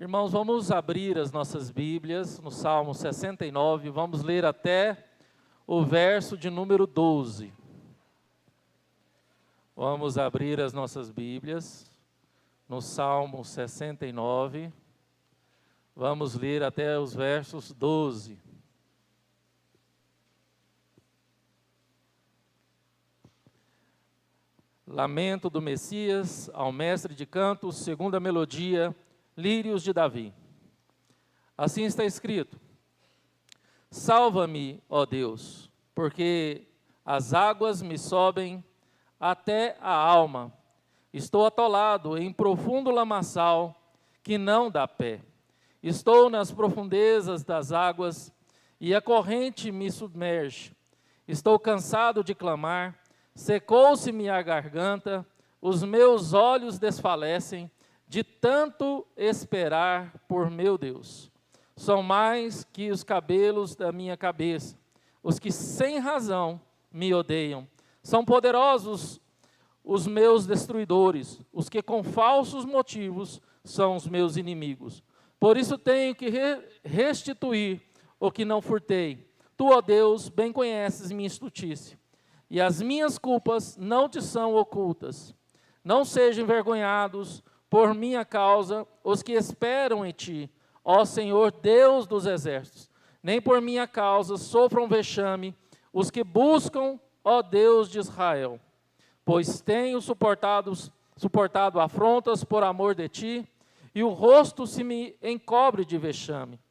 Irmãos, vamos abrir as nossas Bíblias no Salmo 69, vamos ler até o verso de número 12. Vamos abrir as nossas Bíblias no Salmo 69, vamos ler até os versos 12. Lamento do Messias, ao mestre de cantos, segunda melodia, lírios de Davi. Assim está escrito: salva-me, ó Deus, porque as águas me sobem até a alma. Estou atolado em profundo lamaçal que não dá pé. Estou nas profundezas das águas e a corrente me submerge. Estou cansado de clamar, secou-se-me a garganta, os meus olhos desfalecem de tanto esperar por meu Deus. São mais que os cabelos da minha cabeça, os que sem razão me odeiam. São poderosos os meus destruidores, os que com falsos motivos são os meus inimigos. Por isso tenho que restituir o que não furtei. Tu, ó Deus, bem conheces minha estultícia, e as minhas culpas não te são ocultas. Não sejam envergonhados por minha causa os que esperam em ti, ó Senhor Deus dos exércitos. Nem por minha causa sofram vexame os que buscam, ó Deus de Israel. Pois tenho suportado afrontas por amor de ti, e o rosto se me encobre de vexame.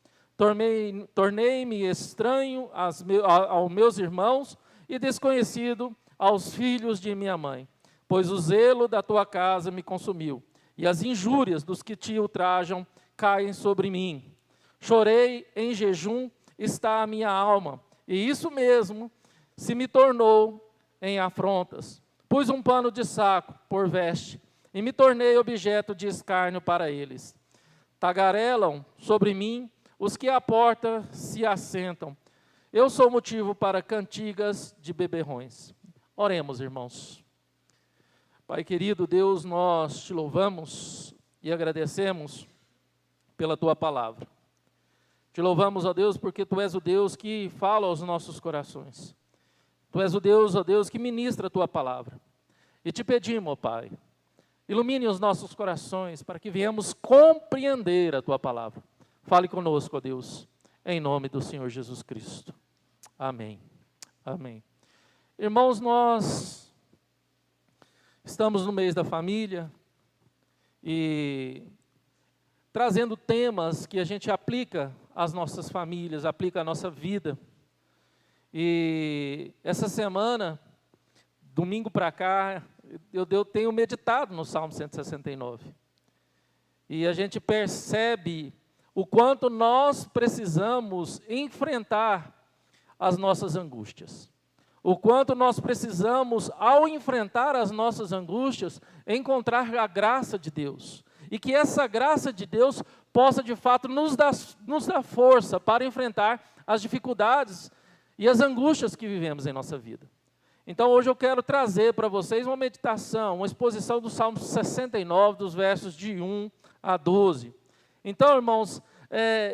Tornei-me estranho aos meus irmãos e desconhecido aos filhos de minha mãe. Pois o zelo da tua casa me consumiu, e as injúrias dos que te ultrajam caem sobre mim. Chorei em jejum está a minha alma, e isso mesmo se me tornou em afrontas. Pus um pano de saco por veste, e me tornei objeto de escárnio para eles. Tagarelam sobre mim os que à porta se assentam. Eu sou motivo para cantigas de beberrões. Oremos, irmãos. Pai querido, Deus, nós te louvamos e agradecemos pela tua palavra. Te louvamos, ó Deus, porque tu és o Deus que fala aos nossos corações. Tu és o Deus, ó Deus, que ministra a tua palavra. E te pedimos, ó Pai, ilumine os nossos corações para que venhamos compreender a tua palavra. Fale conosco, ó Deus, em nome do Senhor Jesus Cristo. Amém. Amém. Irmãos, nós estamos no mês da família e trazendo temas que a gente aplica às nossas famílias, aplica à nossa vida. E essa semana, domingo para cá, eu tenho meditado no Salmo 169. E a gente percebe o quanto nós precisamos enfrentar as nossas angústias. O quanto nós precisamos, ao enfrentar as nossas angústias, encontrar a graça de Deus. E que essa graça de Deus possa, de fato, nos dar força para enfrentar as dificuldades e as angústias que vivemos em nossa vida. Então, hoje eu quero trazer para vocês uma meditação, uma exposição do Salmo 69, dos versos de 1 a 12. Então, irmãos,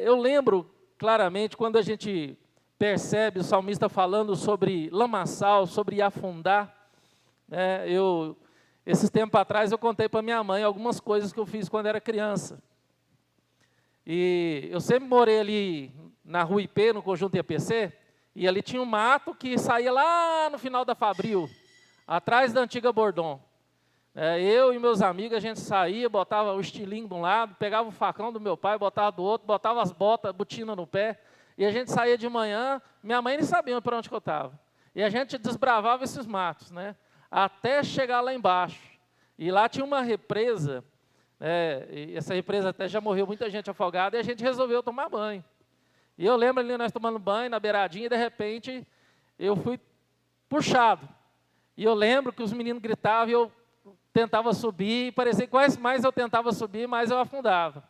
eu lembro claramente quando a gente percebe o salmista falando sobre lamaçal, sobre afundar. Esses tempos atrás eu contei para minha mãe algumas coisas que eu fiz quando era criança. E eu sempre morei ali na Rua IP, no Conjunto IAPC, e ali tinha um mato que saía lá no final da Fabril, atrás da antiga Bordon. Eu e meus amigos, a gente saía, botava o estilingue de um lado, pegava o facão do meu pai, botava do outro, botava as botas, botina no pé, e a gente saía de manhã, minha mãe nem sabia para onde que eu estava. E a gente desbravava esses matos, né, até chegar lá embaixo. E lá tinha uma represa, e essa represa até já morreu muita gente afogada, e a gente resolveu tomar banho. E eu lembro ali nós tomando banho na beiradinha, e de repente eu fui puxado. E eu lembro que os meninos gritavam, e eu tentava subir, e parecia que quanto mais eu tentava subir, mais eu afundava,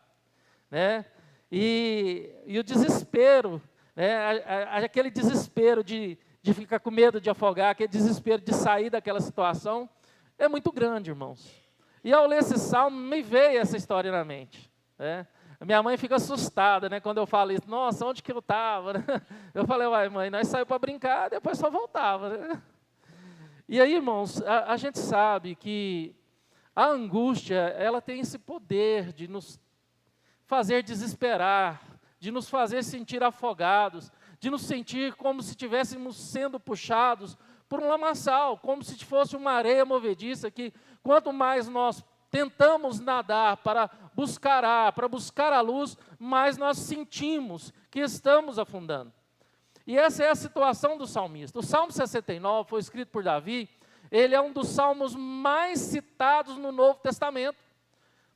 né? E o desespero, aquele desespero de ficar com medo de afogar, aquele desespero de sair daquela situação, é muito grande, irmãos. E ao ler esse salmo, me veio essa história na mente. Minha mãe fica assustada, né, quando eu falo isso. Nossa, onde que eu estava? Eu falei, uai, mãe, nós saímos para brincar, depois só voltava. Né? E aí, irmãos, a gente sabe que a angústia, ela tem esse poder de nos fazer desesperar, de nos fazer sentir afogados, de nos sentir como se estivéssemos sendo puxados por um lamaçal, como se fosse uma areia movediça, que quanto mais nós tentamos nadar para buscar ar, para buscar a luz, mais nós sentimos que estamos afundando. E essa é a situação do salmista. O Salmo 69 foi escrito por Davi, ele é um dos salmos mais citados no Novo Testamento.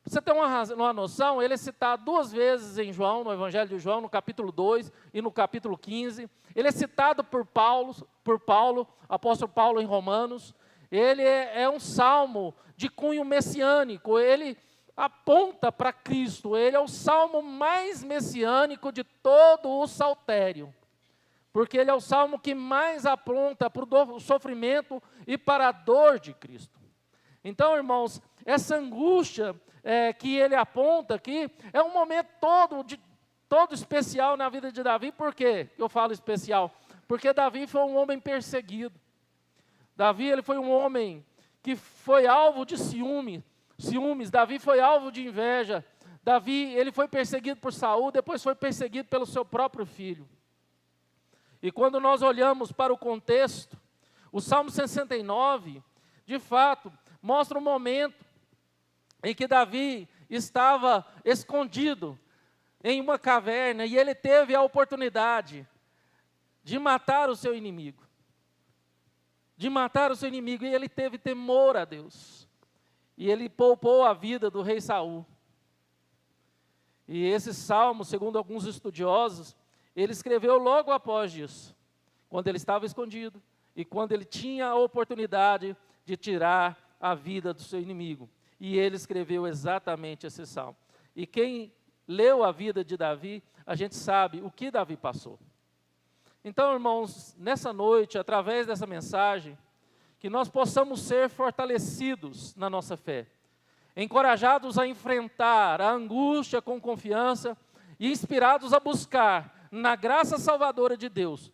Para você ter uma noção, ele é citado 2 vezes em João, no Evangelho de João, no capítulo 2 e no capítulo 15. Ele é citado por Paulo, apóstolo Paulo em Romanos. Ele é um salmo de cunho messiânico, ele aponta para Cristo, ele é o salmo mais messiânico de todo o saltério, porque ele é o salmo que mais aponta para o sofrimento e para a dor de Cristo. Então, irmãos, essa angústia que ele aponta aqui, é um momento todo especial na vida de Davi. Por quê eu falo especial? Porque Davi foi um homem perseguido. Davi, ele foi um homem que foi alvo de ciúmes. Davi foi alvo de inveja. Davi, ele foi perseguido por Saul, depois foi perseguido pelo seu próprio filho. E quando nós olhamos para o contexto, o Salmo 69, de fato, mostra um momento em que Davi estava escondido em uma caverna e ele teve a oportunidade de matar o seu inimigo. E ele teve temor a Deus. E ele poupou a vida do rei Saul. E esse salmo, segundo alguns estudiosos, ele escreveu logo após isso, quando ele estava escondido e quando ele tinha a oportunidade de tirar a vida do seu inimigo. E ele escreveu exatamente esse salmo. E quem leu a vida de Davi, a gente sabe o que Davi passou. Então, irmãos, nessa noite, através dessa mensagem, que nós possamos ser fortalecidos na nossa fé, encorajados a enfrentar a angústia com confiança e inspirados a buscar, na graça salvadora de Deus,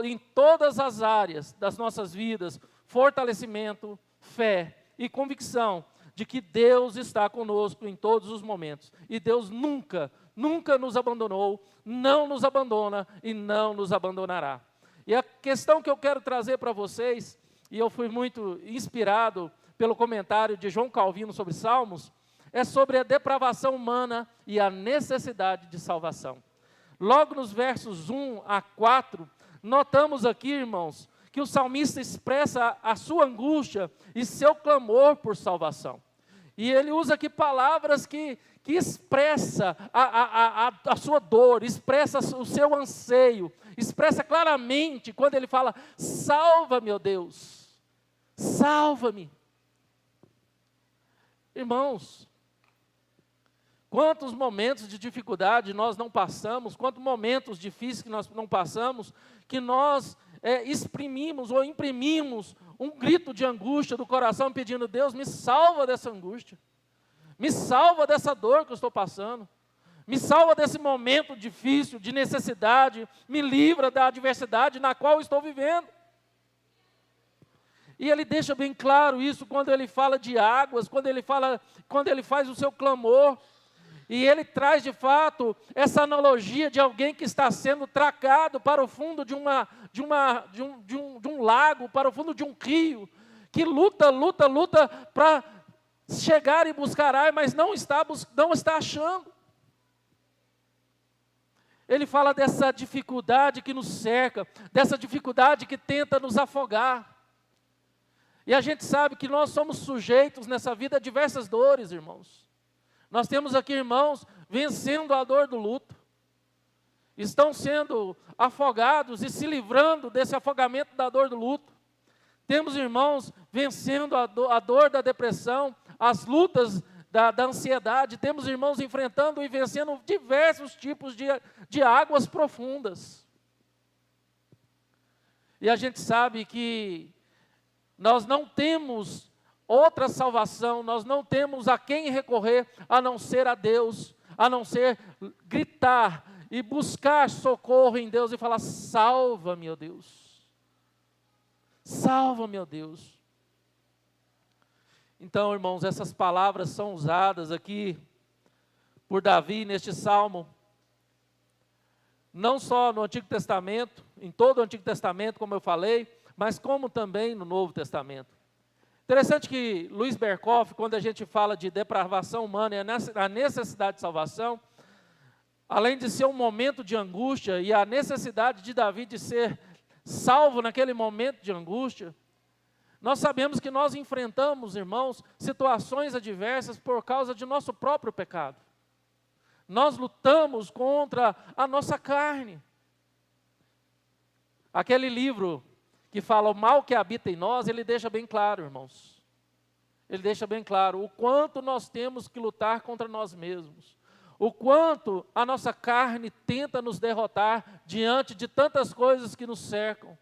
em todas as áreas das nossas vidas, fortalecimento, fé e convicção de que Deus está conosco em todos os momentos. E Deus nunca nos abandonou, não nos abandona e não nos abandonará. E a questão que eu quero trazer para vocês, e eu fui muito inspirado pelo comentário de João Calvino sobre Salmos, é sobre a depravação humana e a necessidade de salvação. Logo nos versos 1 a 4, notamos aqui, irmãos, que o salmista expressa a sua angústia e seu clamor por salvação. E ele usa aqui palavras que expressa a sua dor, expressa o seu anseio, expressa claramente quando ele fala, salva-me, ó Deus, salva-me. Irmãos, quantos momentos de dificuldade nós não passamos, quantos momentos difíceis que nós não passamos, que nós exprimimos ou imprimimos um grito de angústia do coração pedindo, Deus, me salva dessa angústia, me salva dessa dor que eu estou passando, me salva desse momento difícil, de necessidade, me livra da adversidade na qual eu estou vivendo. E ele deixa bem claro isso quando ele fala de águas, quando ele faz o seu clamor. E ele traz de fato essa analogia de alguém que está sendo tragado para o fundo de um lago, para o fundo de um rio, que luta para chegar e buscar ar, mas não está achando. Ele fala dessa dificuldade que nos cerca, dessa dificuldade que tenta nos afogar. E a gente sabe que nós somos sujeitos nessa vida a diversas dores, irmãos. Nós temos aqui irmãos vencendo a dor do luto, estão sendo afogados e se livrando desse afogamento da dor do luto. Temos irmãos vencendo a dor da depressão, as lutas da ansiedade. Temos irmãos enfrentando e vencendo diversos tipos de águas profundas. E a gente sabe que nós não temos outra salvação, nós não temos a quem recorrer a não ser a Deus, a não ser gritar e buscar socorro em Deus e falar: salva, meu Deus. Salva, meu Deus. Então, irmãos, essas palavras são usadas aqui por Davi neste salmo, não só no Antigo Testamento, em todo o Antigo Testamento, como eu falei, mas como também no Novo Testamento. Interessante que Luiz Berkoff, quando a gente fala de depravação humana e a necessidade de salvação, além de ser um momento de angústia e a necessidade de Davi de ser salvo naquele momento de angústia, nós sabemos que nós enfrentamos, irmãos, situações adversas por causa de nosso próprio pecado. Nós lutamos contra a nossa carne. Aquele livro que fala o mal que habita em nós, ele deixa bem claro, irmãos. Ele deixa bem claro o quanto nós temos que lutar contra nós mesmos. O quanto a nossa carne tenta nos derrotar diante de tantas coisas que nos cercam.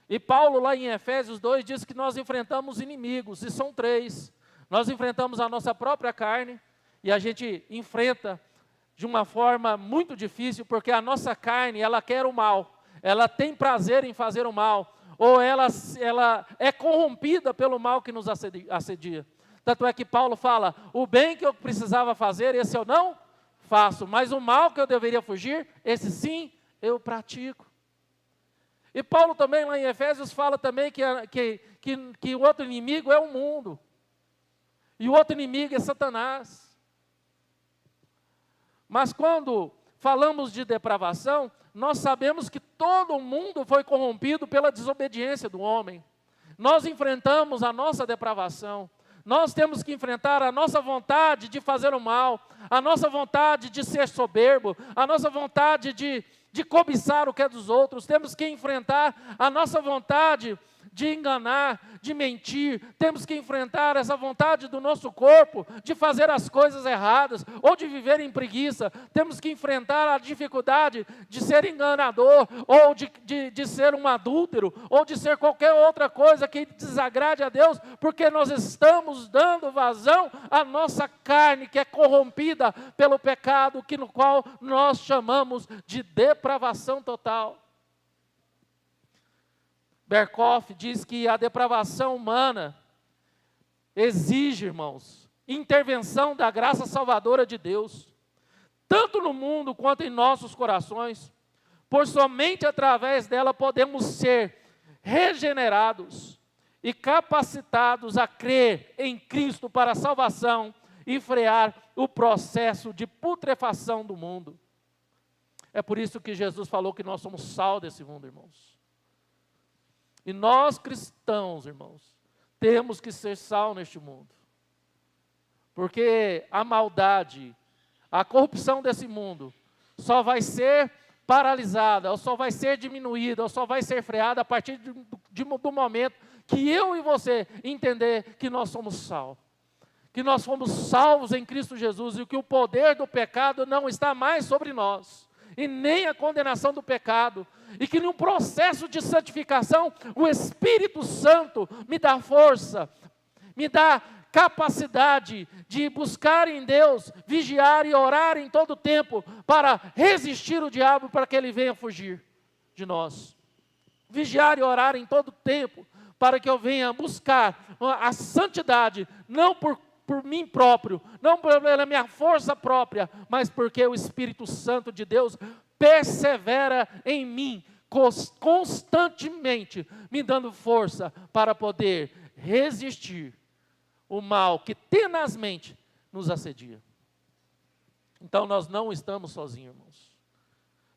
E Paulo, lá em Efésios 2, diz que nós enfrentamos inimigos, e são 3. Nós enfrentamos a nossa própria carne, e a gente enfrenta de uma forma muito difícil, porque a nossa carne, ela quer o mal, ela tem prazer em fazer o mal, ou ela é corrompida pelo mal que nos assedia. Tanto é que Paulo fala: o bem que eu precisava fazer, esse eu não faço, mas o mal que eu deveria fugir, esse sim eu pratico. E Paulo também lá em Efésios fala também que o outro inimigo é o mundo, e o outro inimigo é Satanás. Mas quando falamos de depravação, nós sabemos que todo mundo foi corrompido pela desobediência do homem. Nós enfrentamos a nossa depravação. Nós temos que enfrentar a nossa vontade de fazer o mal, a nossa vontade de ser soberbo, a nossa vontade de cobiçar o que é dos outros. Temos que enfrentar a nossa vontade de enganar, de mentir. Temos que enfrentar essa vontade do nosso corpo de fazer as coisas erradas ou de viver em preguiça. Temos que enfrentar a dificuldade de ser enganador ou de ser um adúltero ou de ser qualquer outra coisa que desagrade a Deus, porque nós estamos dando vazão à nossa carne, que é corrompida pelo pecado, no qual nós chamamos de depravação total. Berkoff diz que a depravação humana exige, irmãos, intervenção da graça salvadora de Deus, tanto no mundo quanto em nossos corações, pois somente através dela podemos ser regenerados e capacitados a crer em Cristo para a salvação e frear o processo de putrefação do mundo. É por isso que Jesus falou que nós somos sal desse mundo, irmãos. E nós cristãos, irmãos, temos que ser sal neste mundo. Porque a maldade, a corrupção desse mundo, só vai ser paralisada, ou só vai ser diminuída, ou só vai ser freada a partir do momento que eu e você entender que nós somos sal. Que nós fomos salvos em Cristo Jesus e que o poder do pecado não está mais sobre nós. E nem a condenação do pecado, e que num processo de santificação, o Espírito Santo me dá força, me dá capacidade de buscar em Deus, vigiar e orar em todo o tempo, para resistir o diabo, para que ele venha fugir de nós. Vigiar e orar em todo o tempo, para que eu venha buscar a santidade, não por mim próprio, não pela minha força própria, mas porque o Espírito Santo de Deus persevera em mim, constantemente, me dando força para poder resistir o mal que tenazmente nos assedia. Então nós não estamos sozinhos, irmãos.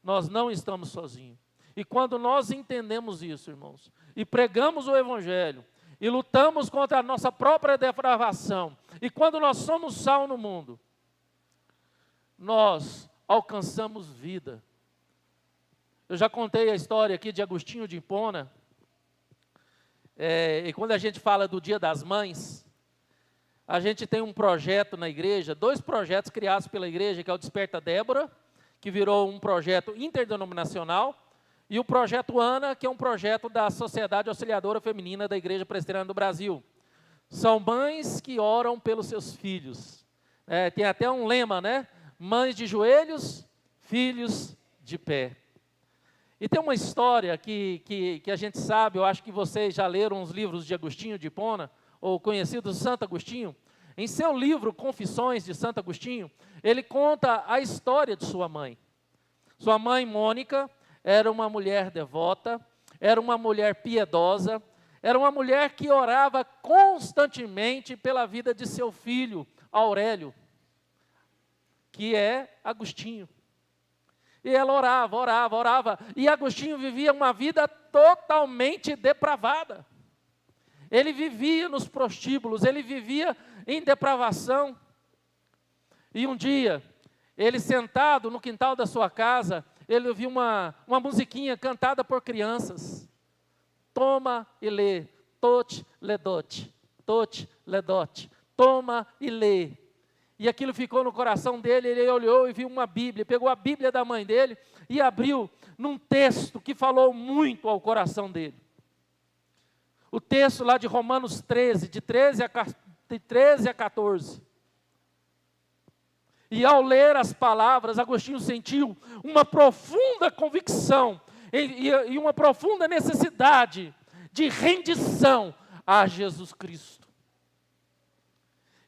Nós não estamos sozinhos. E quando nós entendemos isso, irmãos, e pregamos o Evangelho, e lutamos contra a nossa própria depravação, e quando nós somos sal no mundo, nós alcançamos vida. Eu já contei a história aqui de Agostinho de Hipona, e quando a gente fala do Dia das Mães, a gente tem um projeto na igreja, 2 projetos criados pela igreja, que é o Desperta Débora, que virou um projeto interdenominacional, e o Projeto Ana, que é um projeto da Sociedade Auxiliadora Feminina da Igreja Presbiteriana do Brasil. São mães que oram pelos seus filhos. Tem até um lema, né? Mães de joelhos, filhos de pé. E tem uma história que a gente sabe, eu acho que vocês já leram os livros de Agostinho de Hipona, ou conhecido Santo Agostinho. Em seu livro Confissões de Santo Agostinho, ele conta a história de sua mãe. Sua mãe, Mônica, era uma mulher devota, era uma mulher piedosa, era uma mulher que orava constantemente pela vida de seu filho, Aurélio, que é Agostinho. E ela orava, e Agostinho vivia uma vida totalmente depravada. Ele vivia nos prostíbulos, ele vivia em depravação. E um dia, ele sentado no quintal da sua casa, ele ouviu uma musiquinha cantada por crianças. Toma e lê, tot ledote, toma e lê. E aquilo ficou no coração dele, ele olhou e viu uma Bíblia, pegou a Bíblia da mãe dele e abriu num texto que falou muito ao coração dele. O texto lá de Romanos 13, de 13 a 14. E ao ler as palavras, Agostinho sentiu uma profunda convicção e uma profunda necessidade de rendição a Jesus Cristo.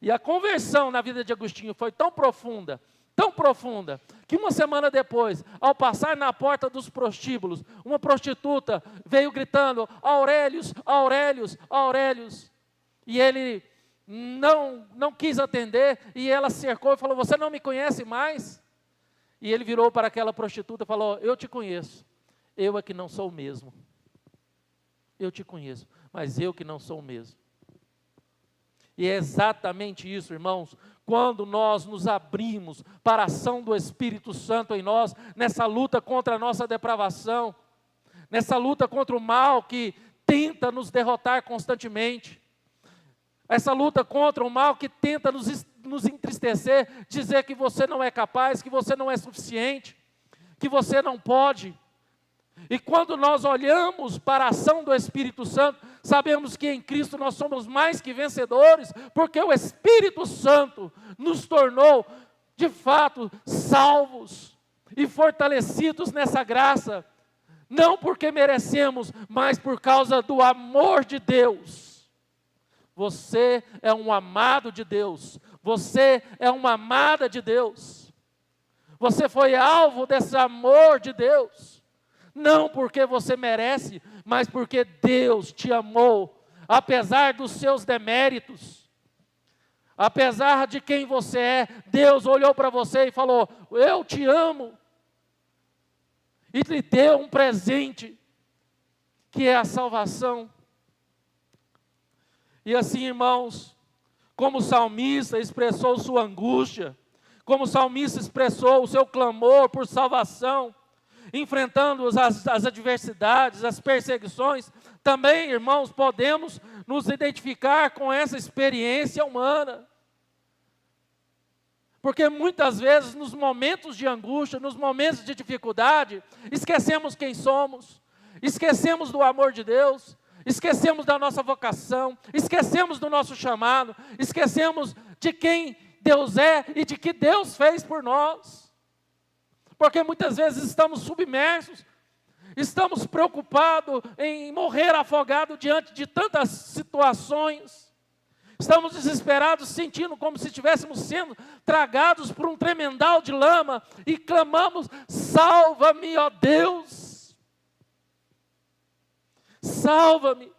E a conversão na vida de Agostinho foi tão profunda, que uma semana depois, ao passar na porta dos prostíbulos, uma prostituta veio gritando, Aurélios, Aurélios, Aurélios. E ele não quis atender, e ela cercou e falou, você não me conhece mais? E ele virou para aquela prostituta e falou, eu te conheço, eu é que não sou o mesmo. Eu te conheço, mas eu que não sou o mesmo. E é exatamente isso, irmãos, quando nós nos abrimos para a ação do Espírito Santo em nós, nessa luta contra a nossa depravação, nessa luta contra o mal que tenta nos derrotar constantemente, essa luta contra o mal que tenta nos entristecer, dizer que você não é capaz, que você não é suficiente, que você não pode. E quando nós olhamos para a ação do Espírito Santo, sabemos que em Cristo nós somos mais que vencedores, porque o Espírito Santo nos tornou, de fato, salvos e fortalecidos nessa graça, não porque merecemos, mas por causa do amor de Deus. Você é um amado de Deus, você é uma amada de Deus, você foi alvo desse amor de Deus. Não porque você merece, mas porque Deus te amou, apesar dos seus deméritos, apesar de quem você é, Deus olhou para você e falou, eu te amo, e lhe deu um presente, que é a salvação. E assim, irmãos, como o salmista expressou sua angústia, como o salmista expressou o seu clamor por salvação, enfrentando as adversidades, as perseguições, também, irmãos, podemos nos identificar com essa experiência humana. Porque muitas vezes, nos momentos de angústia, nos momentos de dificuldade, esquecemos quem somos, esquecemos do amor de Deus, esquecemos da nossa vocação, esquecemos do nosso chamado, esquecemos de quem Deus é e de que Deus fez por nós. Porque muitas vezes estamos submersos, estamos preocupados em morrer afogado diante de tantas situações, estamos desesperados, sentindo como se estivéssemos sendo tragados por um tremendal de lama, e clamamos, salva-me, ó Deus, salva-me.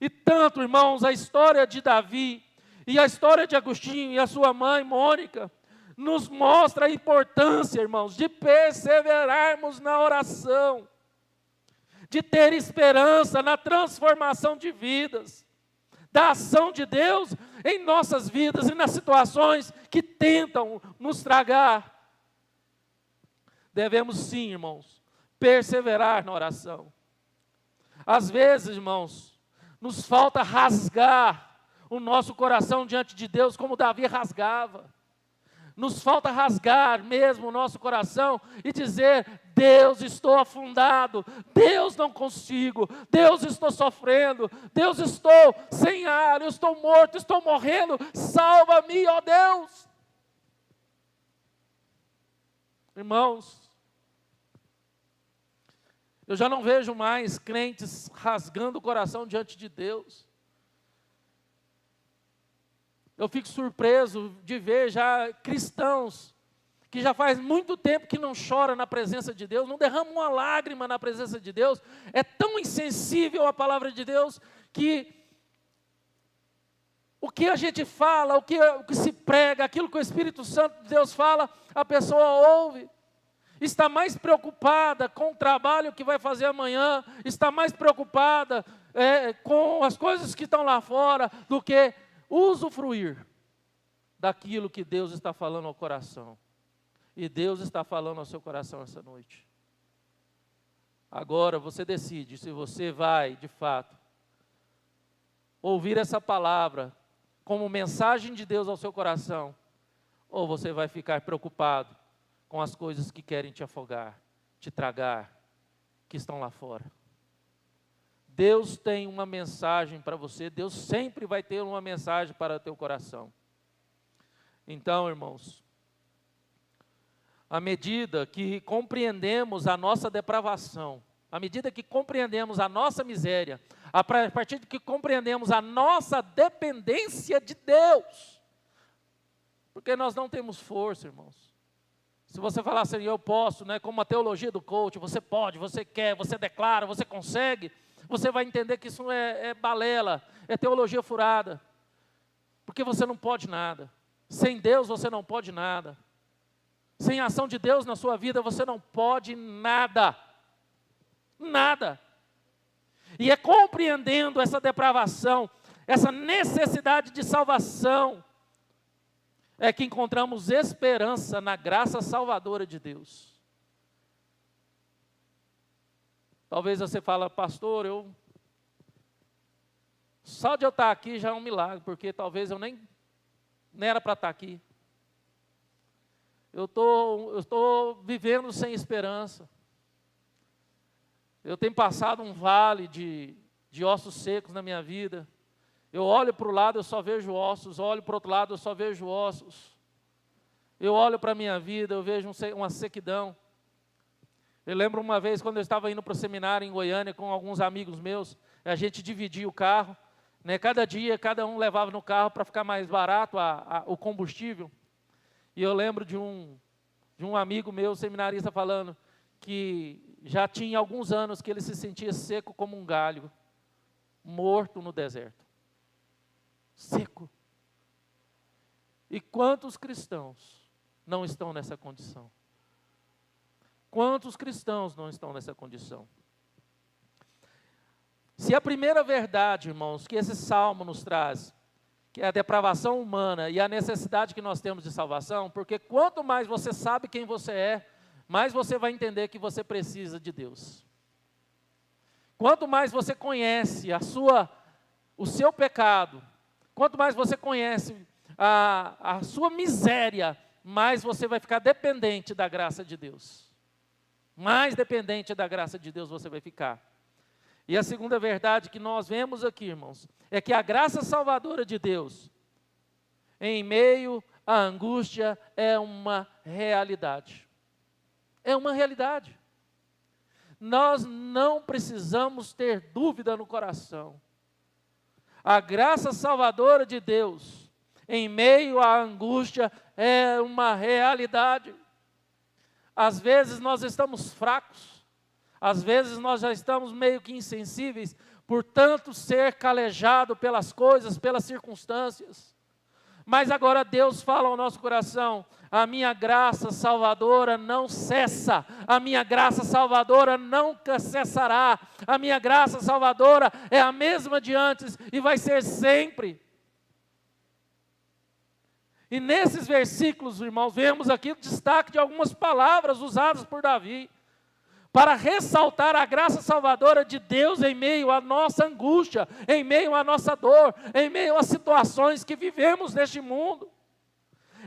E tanto, irmãos, a história de Davi, e a história de Agostinho, e a sua mãe, Mônica, nos mostra a importância, irmãos, de perseverarmos na oração, de ter esperança na transformação de vidas, da ação de Deus em nossas vidas e nas situações que tentam nos tragar. Devemos sim, irmãos, perseverar na oração. Às vezes, irmãos, nos falta rasgar o nosso coração diante de Deus como Davi rasgava. Nos falta rasgar mesmo o nosso coração e dizer, Deus, estou afundado, Deus, não consigo, Deus, estou sofrendo, Deus, estou sem ar, eu estou morto, estou morrendo, salva-me, ó Deus. Irmãos, eu já não vejo mais crentes rasgando o coração diante de Deus. Eu fico surpreso de ver já cristãos que já faz muito tempo que não chora na presença de Deus, não derrama uma lágrima na presença de Deus, é tão insensível à palavra de Deus, que o que a gente fala, o que se prega, aquilo que o Espírito Santo de Deus fala, a pessoa ouve. Está mais preocupada com o trabalho que vai fazer amanhã, está mais preocupada com as coisas que estão lá fora, do que usufruir daquilo que Deus está falando ao coração. E Deus está falando ao seu coração essa noite. Agora você decide se você vai, de fato, ouvir essa palavra como mensagem de Deus ao seu coração, ou você vai ficar preocupado com as coisas que querem te afogar, te tragar, que estão lá fora. Deus tem uma mensagem para você, Deus sempre vai ter uma mensagem para o teu coração. Então, irmãos, à medida que compreendemos a nossa depravação, à medida que compreendemos a nossa miséria, a partir de que compreendemos a nossa dependência de Deus, porque nós não temos força, irmãos. Se você falar assim, eu posso, né, como a teologia do coach, você pode, você quer, você declara, você consegue, você vai entender que isso é balela, é teologia furada, porque você não pode nada. Sem Deus você não pode nada. Sem a ação de Deus na sua vida você não pode nada. Nada. E é compreendendo essa depravação, essa necessidade de salvação, é que encontramos esperança na graça salvadora de Deus. Talvez você fale, pastor, só de eu estar aqui já é um milagre, porque talvez eu nem era para estar aqui. Eu estou vivendo sem esperança. Eu tenho passado um vale de ossos secos na minha vida. Eu olho para o lado, eu só vejo ossos. Olho para o outro lado, eu só vejo ossos. Eu olho para a minha vida, eu vejo uma sequidão. Eu lembro uma vez, quando eu estava indo para o seminário em Goiânia, com alguns amigos meus, a gente dividia o carro, né? Cada dia, cada um levava no carro para ficar mais barato o combustível. E eu lembro de um amigo meu, seminarista, falando que já tinha alguns anos que ele se sentia seco como um galho, morto no deserto. Seco. E quantos cristãos não estão nessa condição? Quantos cristãos não estão nessa condição? Se a primeira verdade, irmãos, que esse salmo nos traz, que é a depravação humana e a necessidade que nós temos de salvação, porque quanto mais você sabe quem você é, mais você vai entender que você precisa de Deus. Quanto mais você conhece o seu pecado, quanto mais você conhece a sua miséria, mais você vai ficar dependente da graça de Deus. Mais dependente da graça de Deus você vai ficar. E a segunda verdade que nós vemos aqui, irmãos, é que a graça salvadora de Deus, em meio à angústia, é uma realidade. É uma realidade. Nós não precisamos ter dúvida no coração. A graça salvadora de Deus, em meio à angústia, é uma realidade. Às vezes nós estamos fracos, às vezes nós já estamos meio que insensíveis, por tanto ser calejado pelas coisas, pelas circunstâncias. Mas agora Deus fala ao nosso coração, a minha graça salvadora não cessa, a minha graça salvadora nunca cessará, a minha graça salvadora é a mesma de antes e vai ser sempre. E nesses versículos, irmãos, vemos aqui o destaque de algumas palavras usadas por Davi, para ressaltar a graça salvadora de Deus em meio à nossa angústia, em meio à nossa dor, em meio às situações que vivemos neste mundo.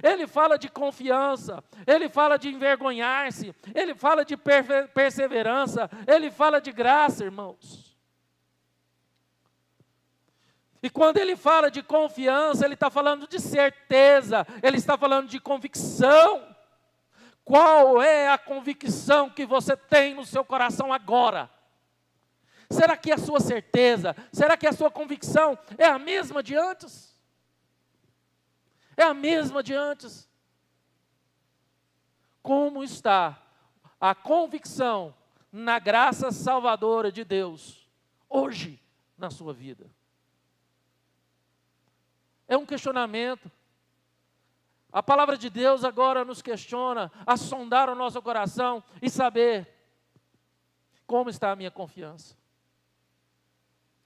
Ele fala de confiança, ele fala de envergonhar-se, ele fala de perseverança, ele fala de graça, irmãos. E quando ele fala de confiança, ele está falando de certeza, ele está falando de convicção. Qual é a convicção que você tem no seu coração agora? Será que a sua certeza, será que a sua convicção é a mesma de antes? É a mesma de antes? Como está a convicção na graça salvadora de Deus hoje na sua vida? É um questionamento. A palavra de Deus agora nos questiona a sondar o nosso coração e saber como está a minha confiança.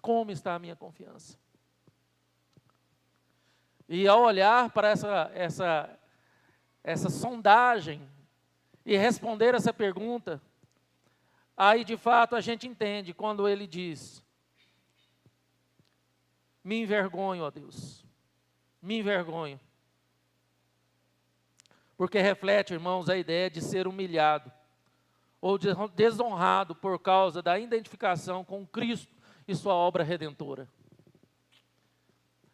Como está a minha confiança? E ao olhar para essa sondagem e responder essa pergunta, aí de fato a gente entende quando ele diz: me envergonho, ó Deus, me envergonho. Porque reflete, irmãos, a ideia de ser humilhado ou desonrado por causa da identificação com Cristo e sua obra redentora.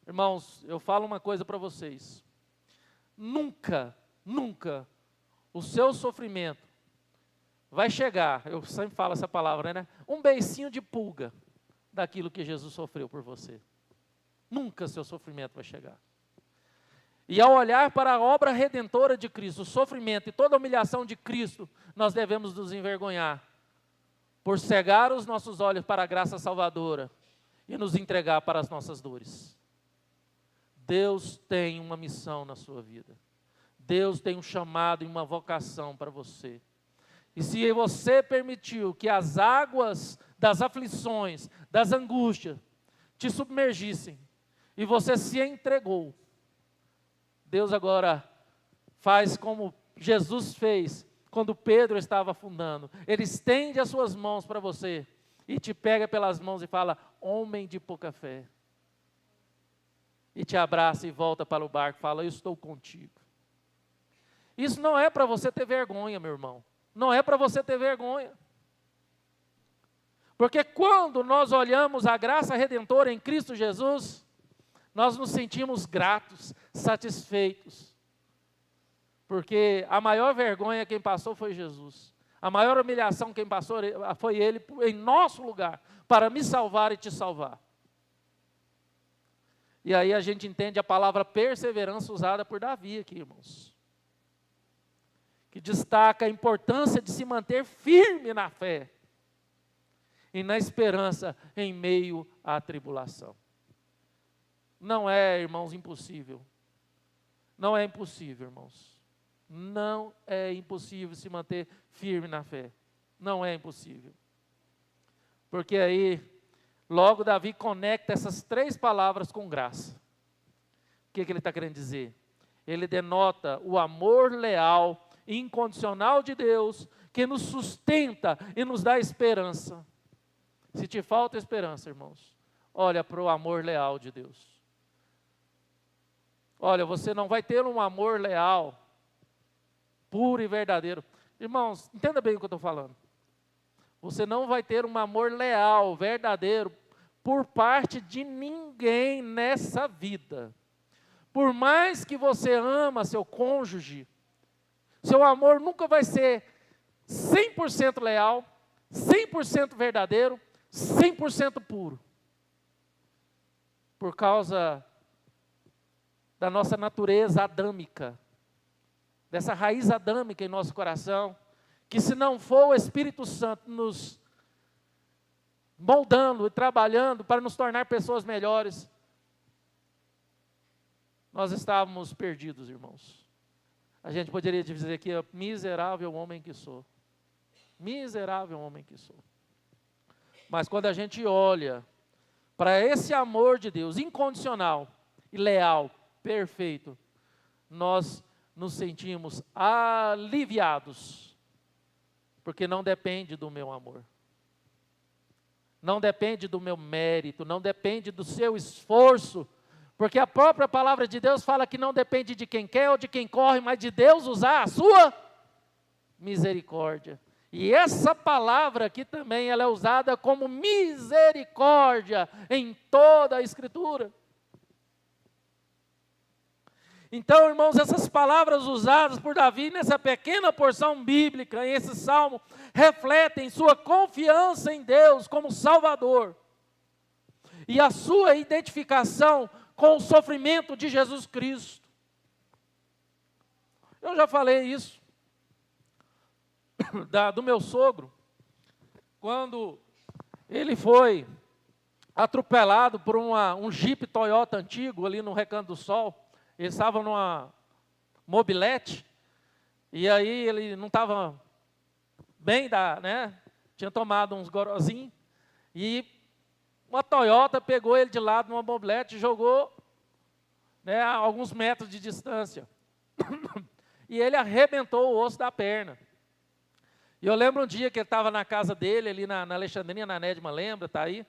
Irmãos, eu falo uma coisa para vocês. Nunca o seu sofrimento vai chegar, eu sempre falo essa palavra, né? Um beicinho de pulga daquilo que Jesus sofreu por você. Nunca seu sofrimento vai chegar. E ao olhar para a obra redentora de Cristo, o sofrimento e toda a humilhação de Cristo, nós devemos nos envergonhar por cegar os nossos olhos para a graça salvadora e nos entregar para as nossas dores. Deus tem uma missão na sua vida. Deus tem um chamado e uma vocação para você. E se você permitiu que as águas das aflições, das angústias, te submergissem, e você se entregou, Deus agora faz como Jesus fez quando Pedro estava afundando. Ele estende as suas mãos para você e te pega pelas mãos e fala: homem de pouca fé. E te abraça e volta para o barco e fala: eu estou contigo. Isso não é para você ter vergonha, meu irmão. Não é para você ter vergonha. Porque quando nós olhamos a graça redentora em Cristo Jesus, nós nos sentimos gratos, satisfeitos. Porque a maior vergonha quem passou foi Jesus. A maior humilhação quem passou foi Ele em nosso lugar, para me salvar e te salvar. E aí a gente entende a palavra perseverança usada por Davi aqui, irmãos. Que destaca a importância de se manter firme na fé e na esperança em meio à tribulação. Não é, irmãos, impossível. Não é impossível, irmãos. Não é impossível se manter firme na fé. Não é impossível. Porque aí, logo Davi conecta essas três palavras com graça. O que ele está querendo dizer? Ele denota o amor leal e incondicional de Deus, que nos sustenta e nos dá esperança. Se te falta esperança, irmãos, olha para o amor leal de Deus. Olha, você não vai ter um amor leal, puro e verdadeiro. Irmãos, entenda bem o que eu estou falando. Você não vai ter um amor leal, verdadeiro, por parte de ninguém nessa vida. Por mais que você ama seu cônjuge, seu amor nunca vai ser 100% leal, 100% verdadeiro, 100% puro. Por causa da nossa natureza adâmica, dessa raiz adâmica em nosso coração, que se não for o Espírito Santo nos moldando e trabalhando para nos tornar pessoas melhores, nós estávamos perdidos, irmãos. A gente poderia dizer aqui: miserável homem que sou. Miserável homem que sou. Mas quando a gente olha para esse amor de Deus, incondicional e leal, perfeito, nós nos sentimos aliviados, porque não depende do meu amor, não depende do meu mérito, não depende do seu esforço, porque a própria palavra de Deus fala que não depende de quem quer ou de quem corre, mas de Deus usar a sua misericórdia. E essa palavra aqui também, ela é usada como misericórdia em toda a Escritura. Então, irmãos, essas palavras usadas por Davi nessa pequena porção bíblica, em esse salmo, refletem sua confiança em Deus como Salvador e a sua identificação com o sofrimento de Jesus Cristo. Eu já falei isso do meu sogro, quando ele foi atropelado por um Jeep Toyota antigo ali no Recanto do Sol. Ele estava numa mobilete, e aí ele não estava bem, tinha tomado uns gorozinhos, e uma Toyota pegou ele de lado numa mobilete e jogou, a alguns metros de distância. E ele arrebentou o osso da perna. E eu lembro um dia que ele estava na casa dele, ali na Alexandrina, na Nedma, lembra, está aí?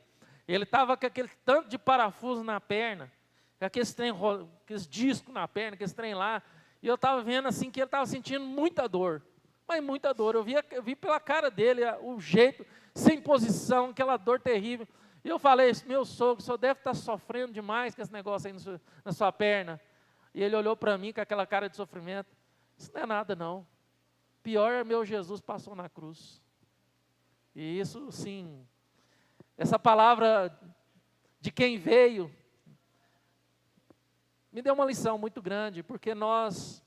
Ele estava com aquele tanto de parafuso na perna, com aqueles discos na perna, aqueles trem lá, e eu estava vendo assim que ele estava sentindo muita dor, mas muita dor. Eu vi pela cara dele, o jeito, sem posição, aquela dor terrível. E eu falei, meu sogro, o senhor deve estar sofrendo demais com esse negócio aí na sua perna. E ele olhou para mim com aquela cara de sofrimento. Isso não é nada não. Pior é meu Jesus passou na cruz. E isso, sim, essa palavra de quem veio, me deu uma lição muito grande, porque nós,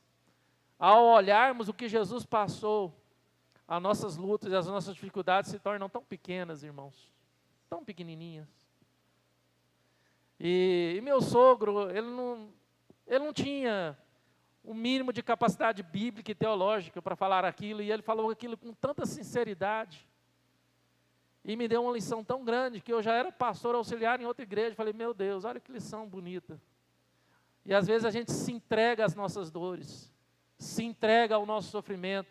ao olharmos o que Jesus passou, as nossas lutas e as nossas dificuldades se tornam tão pequenas, irmãos, tão pequenininhas. E meu sogro, ele não tinha o mínimo de capacidade bíblica e teológica para falar aquilo, e ele falou aquilo com tanta sinceridade, e me deu uma lição tão grande, que eu já era pastor auxiliar em outra igreja, falei, meu Deus, olha que lição bonita. E às vezes a gente se entrega às nossas dores, se entrega ao nosso sofrimento,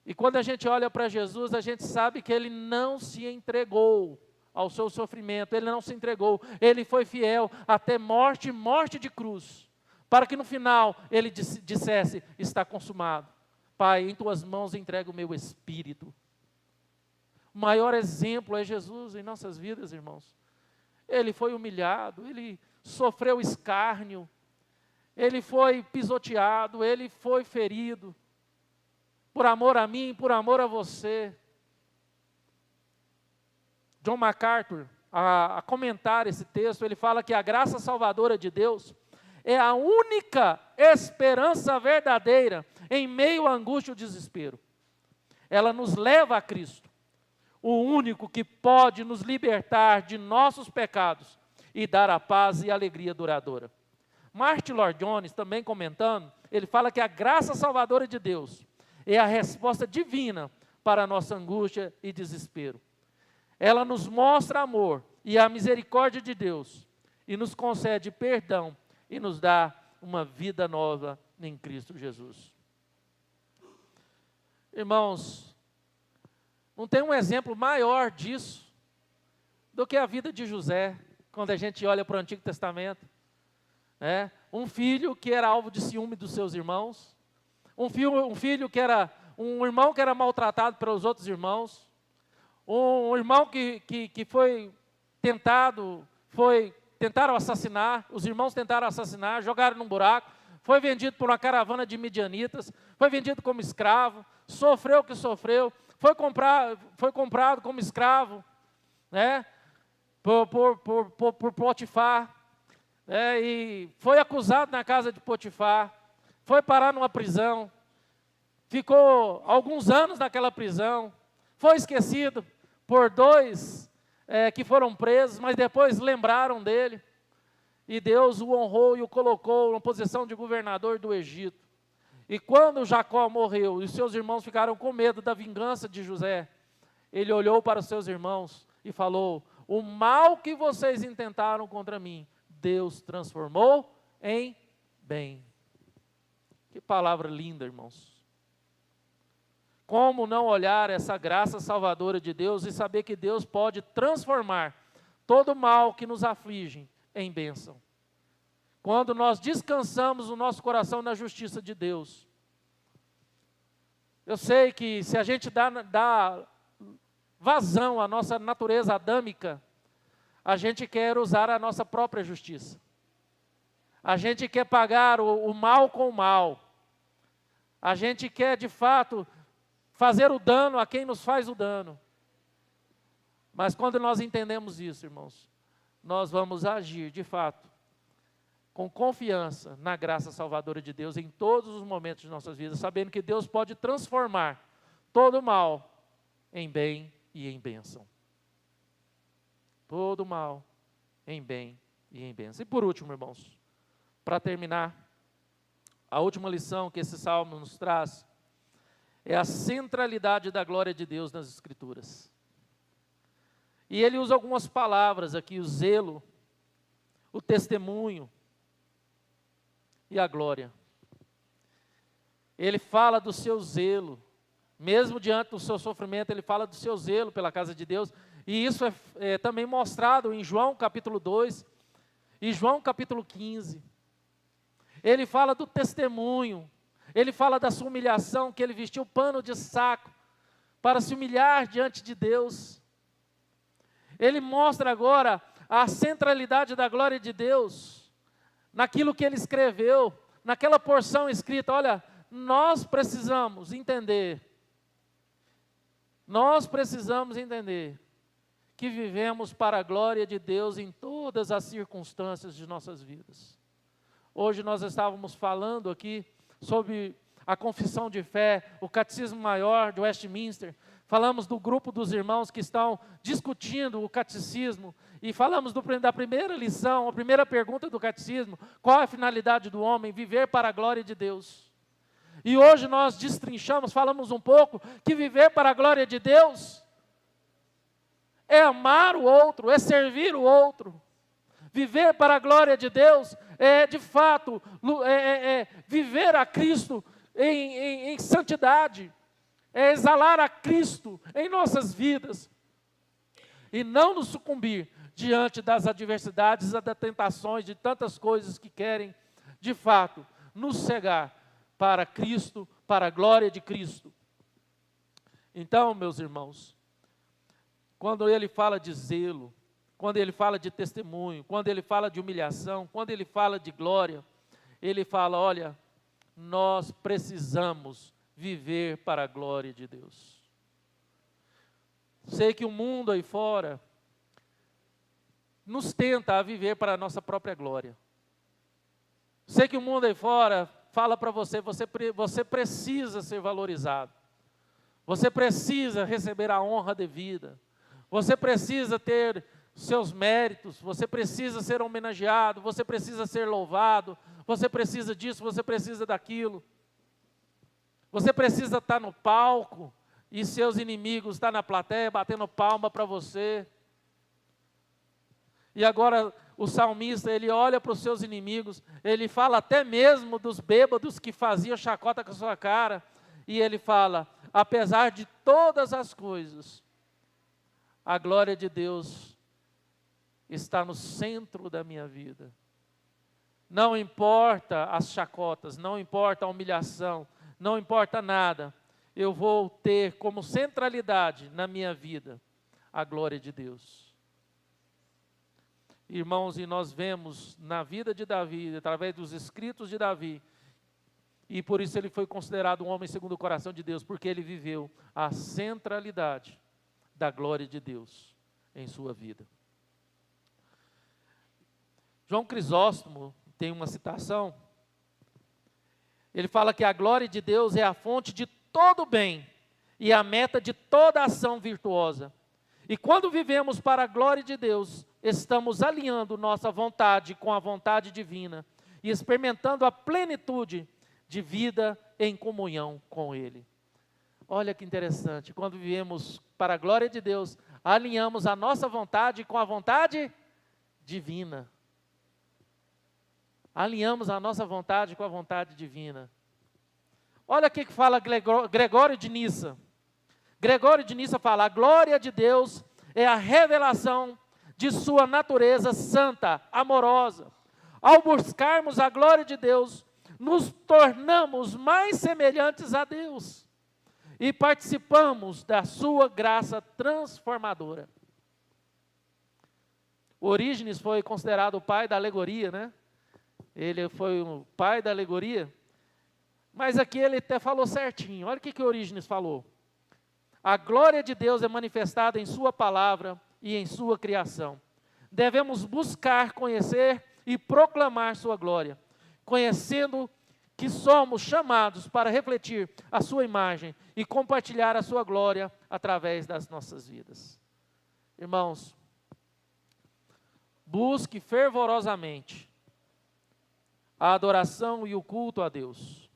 e quando a gente olha para Jesus, a gente sabe que Ele não se entregou ao seu sofrimento, Ele não se entregou, Ele foi fiel até morte de cruz, para que no final Ele dissesse, está consumado. Pai, em Tuas mãos entrego o meu espírito. O maior exemplo é Jesus em nossas vidas, irmãos. Ele foi humilhado, Ele sofreu escárnio, Ele foi pisoteado, Ele foi ferido, por amor a mim, por amor a você. John MacArthur, a comentar esse texto, ele fala que a graça salvadora de Deus é a única esperança verdadeira em meio à angústia e ao desespero. Ela nos leva a Cristo, o único que pode nos libertar de nossos pecados e dar a paz e a alegria duradoura. Martin Lloyd-Jones, também comentando, ele fala que a graça salvadora de Deus é a resposta divina para a nossa angústia e desespero. Ela nos mostra amor e a misericórdia de Deus e nos concede perdão e nos dá uma vida nova em Cristo Jesus. Irmãos, não tem um exemplo maior disso do que a vida de José, quando a gente olha para o Antigo Testamento. Um filho que era alvo de ciúme dos seus irmãos, um filho que era, um irmão que era maltratado pelos outros irmãos, um irmão que foi tentaram assassinar, os irmãos tentaram assassinar, jogaram num buraco, foi vendido por uma caravana de midianitas, foi vendido como escravo, sofreu o que sofreu, foi comprado como escravo, por Potifar, e foi acusado na casa de Potifar, foi parar numa prisão, ficou alguns anos naquela prisão, foi esquecido por dois que foram presos, mas depois lembraram dele, e Deus o honrou e o colocou na posição de governador do Egito. E quando Jacó morreu e os seus irmãos ficaram com medo da vingança de José, ele olhou para os seus irmãos e falou: o mal que vocês intentaram contra mim, Deus transformou em bem. Que palavra linda, irmãos. Como não olhar essa graça salvadora de Deus e saber que Deus pode transformar todo o mal que nos aflige em bênção. Quando nós descansamos o nosso coração na justiça de Deus. Eu sei que se a gente dá vazão à nossa natureza adâmica, a gente quer usar a nossa própria justiça. A gente quer pagar o mal com o mal. A gente quer, de fato, fazer o dano a quem nos faz o dano. Mas quando nós entendemos isso, irmãos, nós vamos agir, de fato, com confiança na graça salvadora de Deus em todos os momentos de nossas vidas, sabendo que Deus pode transformar todo o mal em bem e em bênção. Todo o mal em bem e em bênção. E por último, irmãos, para terminar, a última lição que esse salmo nos traz é a centralidade da glória de Deus nas Escrituras. E ele usa algumas palavras aqui, o zelo, o testemunho e a glória. Ele fala do seu zelo, mesmo diante do seu sofrimento, ele fala do seu zelo pela casa de Deus, e isso é também mostrado em João capítulo 2 e João capítulo 15. Ele fala do testemunho, ele fala da sua humilhação, que ele vestiu pano de saco para se humilhar diante de Deus. Ele mostra agora a centralidade da glória de Deus naquilo que ele escreveu, naquela porção escrita. Olha, nós precisamos entender que vivemos para a glória de Deus em todas as circunstâncias de nossas vidas. Hoje nós estávamos falando aqui sobre a confissão de fé, o catecismo maior de Westminster. Falamos do grupo dos irmãos que estão discutindo o catecismo e falamos da primeira lição, a primeira pergunta do catecismo: qual é a finalidade do homem? Viver para a glória de Deus. E hoje nós destrinchamos, falamos um pouco que viver para a glória de Deus é amar o outro, é servir o outro. Viver para a glória de Deus é, de fato, viver a Cristo em santidade, é exalar a Cristo em nossas vidas e não nos sucumbir diante das adversidades, das tentações, de tantas coisas que querem, de fato, nos cegar para Cristo, para a glória de Cristo. Então, meus irmãos, quando ele fala de zelo, quando ele fala de testemunho, quando ele fala de humilhação, quando ele fala de glória, ele fala: olha, nós precisamos viver para a glória de Deus. Sei que o mundo aí fora nos tenta a viver para a nossa própria glória. Sei que o mundo aí fora fala para você precisa ser valorizado. Você precisa receber a honra devida. Você precisa ter seus méritos, você precisa ser homenageado, você precisa ser louvado, você precisa disso, você precisa daquilo. Você precisa estar no palco e seus inimigos estão na plateia batendo palma para você. E agora o salmista, ele olha para os seus inimigos, ele fala até mesmo dos bêbados que faziam chacota com a sua cara, e ele fala: apesar de todas as coisas, a glória de Deus está no centro da minha vida. Não importa as chacotas, não importa a humilhação, não importa nada, eu vou ter como centralidade na minha vida a glória de Deus. Irmãos, e nós vemos na vida de Davi, através dos escritos de Davi, e por isso ele foi considerado um homem segundo o coração de Deus, porque ele viveu a centralidade da glória de Deus em sua vida. João Crisóstomo tem uma citação, ele fala que a glória de Deus é a fonte de todo bem e a meta de toda ação virtuosa. E quando vivemos para a glória de Deus, estamos alinhando nossa vontade com a vontade divina e experimentando a plenitude de vida em comunhão com Ele. Olha que interessante, quando vivemos para a glória de Deus, alinhamos a nossa vontade com a vontade divina. Alinhamos a nossa vontade com a vontade divina. Olha o que fala Gregório de Nissa. Gregório de Nissa fala: a glória de Deus é a revelação de sua natureza santa, amorosa. Ao buscarmos a glória de Deus, nos tornamos mais semelhantes a Deus e participamos da sua graça transformadora. Orígenes foi considerado o pai da alegoria, né? Ele foi o pai da alegoria, mas aqui ele até falou certinho. Olha o que Orígenes falou. A glória de Deus é manifestada em sua palavra e em sua criação. Devemos buscar, conhecer e proclamar sua glória, conhecendo que somos chamados para refletir a sua imagem e compartilhar a sua glória através das nossas vidas. Irmãos, busque fervorosamente a adoração e o culto a Deus,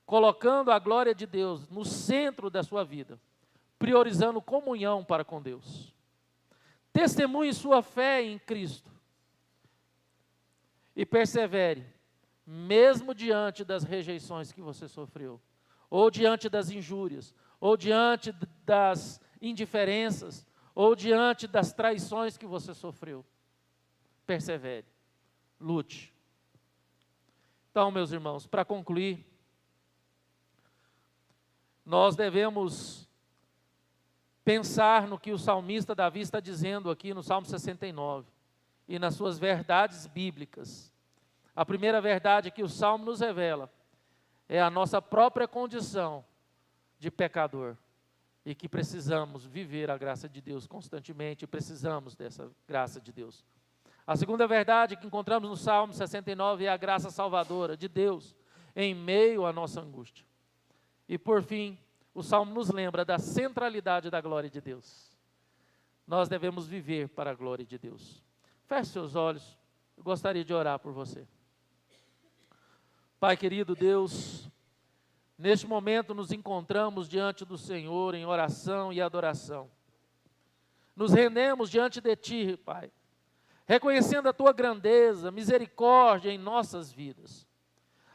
colocando a glória de Deus no centro da sua vida, priorizando comunhão para com Deus. Testemunhe sua fé em Cristo e persevere, mesmo diante das rejeições que você sofreu, ou diante das injúrias, ou diante das indiferenças, ou diante das traições que você sofreu. Persevere, lute. Então, meus irmãos, para concluir, nós devemos pensar no que o salmista Davi está dizendo aqui no Salmo 69 e nas suas verdades bíblicas. A primeira verdade que o Salmo nos revela é a nossa própria condição de pecador e que precisamos viver a graça de Deus constantemente, e precisamos dessa graça de Deus. A segunda verdade que encontramos no Salmo 69 é a graça salvadora de Deus em meio à nossa angústia. E por fim, o Salmo nos lembra da centralidade da glória de Deus. Nós devemos viver para a glória de Deus. Feche seus olhos, eu gostaria de orar por você. Pai querido Deus, neste momento nos encontramos diante do Senhor em oração e adoração. Nos rendemos diante de Ti, Pai, reconhecendo a Tua grandeza, misericórdia em nossas vidas.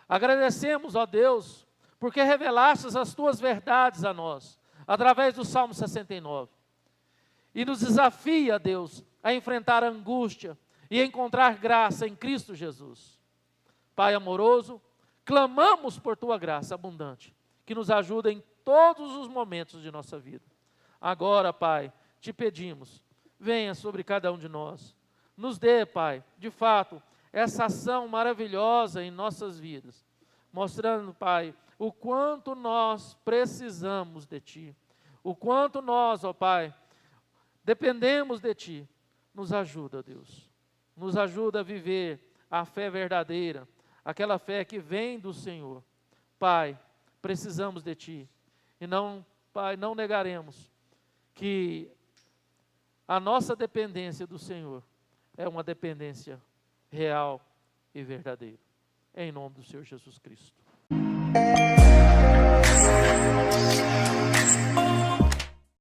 Agradecemos, ó Deus, porque revelastes as Tuas verdades a nós, através do Salmo 69. E nos desafia, Deus, a enfrentar a angústia e encontrar graça em Cristo Jesus. Pai amoroso, clamamos por Tua graça abundante, que nos ajuda em todos os momentos de nossa vida. Agora, Pai, Te pedimos, venha sobre cada um de nós. Nos dê, Pai, de fato, essa ação maravilhosa em nossas vidas, mostrando, Pai, o quanto nós precisamos de Ti, o quanto nós, ó Pai, dependemos de Ti. Nos ajuda, Deus, nos ajuda a viver a fé verdadeira, aquela fé que vem do Senhor. Pai, precisamos de Ti, e não, Pai, não negaremos que a nossa dependência do Senhor é uma dependência real e verdadeira. Em nome do Senhor Jesus Cristo.